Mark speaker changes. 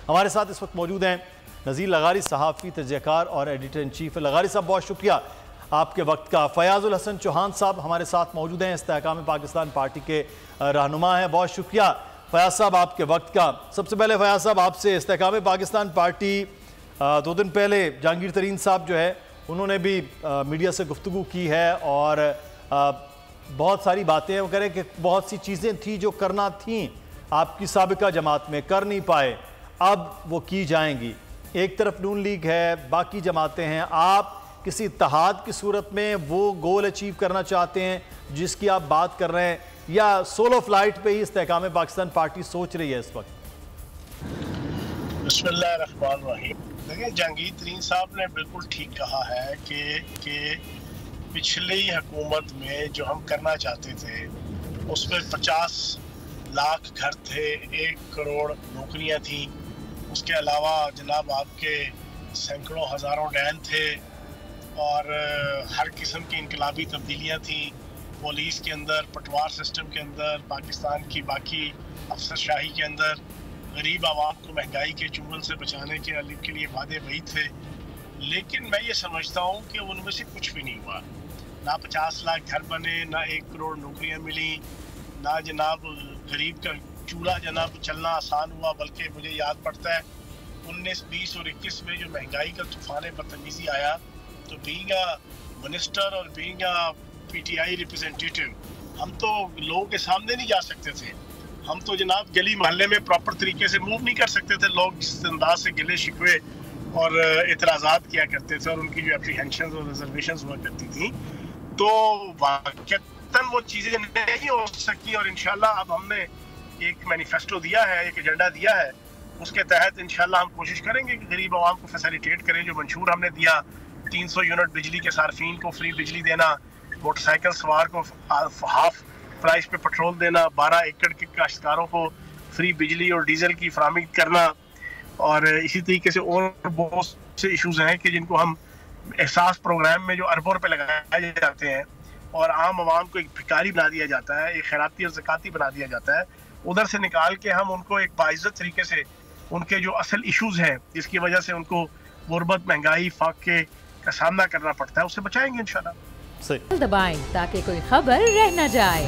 Speaker 1: ہمارے ساتھ اس وقت موجود ہیں نذیر لغاری، صحافی، تجزیہ کار اور ایڈیٹر ان چیف۔ لغاری صاحب بہت شکریہ آپ کے وقت کا۔ فیاض الحسن چوہان صاحب ہمارے ساتھ موجود ہیں، استحکام پاکستان پارٹی کے رہنما ہیں۔ بہت شکریہ فیاض صاحب آپ کے وقت کا۔ سب سے پہلے فیاض صاحب آپ سے، استحکام پاکستان پارٹی 2 دن پہلے جہانگیر ترین صاحب جو ہے انہوں نے بھی میڈیا سے گفتگو کی ہے اور بہت ساری باتیں وہ کہہ رہے ہیں کہ بہت سی چیزیں تھیں جو کرنا تھیں آپ کی سابقہ جماعت میں، کر نہیں پائے، اب وہ کی جائیں گی۔ ایک طرف نون لیگ ہے، باقی جماعتیں ہیں، آپ کسی اتحاد کی صورت میں وہ گول اچیو کرنا چاہتے ہیں جس کی آپ بات کر رہے ہیں، یا سولو فلائٹ پہ ہی استحکام پاکستان پارٹی سوچ رہی ہے اس وقت؟
Speaker 2: بسم اللہ الرحمن الرحیم۔ دیکھیں، جہانگیر ترین صاحب نے بالکل ٹھیک کہا ہے کہ پچھلی حکومت میں جو ہم کرنا چاہتے تھے اس میں 50 لاکھ گھر تھے، 1 کروڑ نوکریاں تھیں، اس کے علاوہ جناب آپ کے سینکڑوں ہزاروں ڈیم تھے اور ہر قسم کی انقلابی تبدیلیاں تھیں، پولیس کے اندر، پٹوار سسٹم کے اندر، پاکستان کی باقی افسر شاہی کے اندر، غریب عوام کو مہنگائی کے چنگل سے بچانے کے لیے وعدے وہی تھے۔ لیکن میں یہ سمجھتا ہوں کہ ان میں سے کچھ بھی نہیں ہوا، نہ 50 لاکھ گھر بنے، نہ 1 کروڑ نوکریاں ملی، نہ جناب غریب کا چولہا جناب چلنا آسان ہوا، بلکہ مجھے یاد پڑتا ہے 19، 20 اور 21 میں جو مہنگائی کا طوفان بدتمیزی آیا تو بینگ اے منسٹر اور being a P T I representative ہم تو لوگوں کے سامنے نہیں جا سکتے تھے، ہم تو جناب گلی محلے میں پراپر طریقے سے موو نہیں کر سکتے تھے، لوگ جس انداز سے گلے شکوے اور اعتراضات کیا کرتے تھے اور ان کی جو اپریہنشنز اور ریزرویشنز ہوا کرتی تھیں، تو واقعتاً وہ چیزیں نہیں ہو سکی۔ اور انشاءاللہ اب ہم نے ایک مینیفیسٹو دیا ہے، ایک ایجنڈا دیا ہے، اس کے تحت انشاءاللہ ہم کوشش کریں گے کہ غریب عوام کو فیسیلیٹیٹ کریں۔ جو منشور ہم نے دیا 300 یونٹ بجلی کے صارفین کو فری بجلی دینا، موٹر سائیکل سوار کو ہاف پرائز پہ پٹرول دینا، 12 ایکڑ کے کاشتکاروں کو فری بجلی اور ڈیزل کی فراہمی کرنا، اور اسی طریقے سے اور بہت سے ایشوز ہیں کہ جن کو ہم احساس پروگرام میں جو اربوں روپے لگائے جاتے ہیں اور عام عوام کو ایک بھکاری بنا دیا جاتا ہے، ایک خیراتی اور زکاتی بنا دیا جاتا ہے، ادھر سے نکال کے ہم ان کو ایک باعزت طریقے سے ان کے جو اصل ایشوز ہیں جس کی وجہ سے ان کو غربت، مہنگائی، فاقے کا سامنا کرنا پڑتا ہے، اس سے بچائیں گے انشاءاللہ۔
Speaker 3: دبائیں تاکہ کوئی خبر رہ نہ جائے۔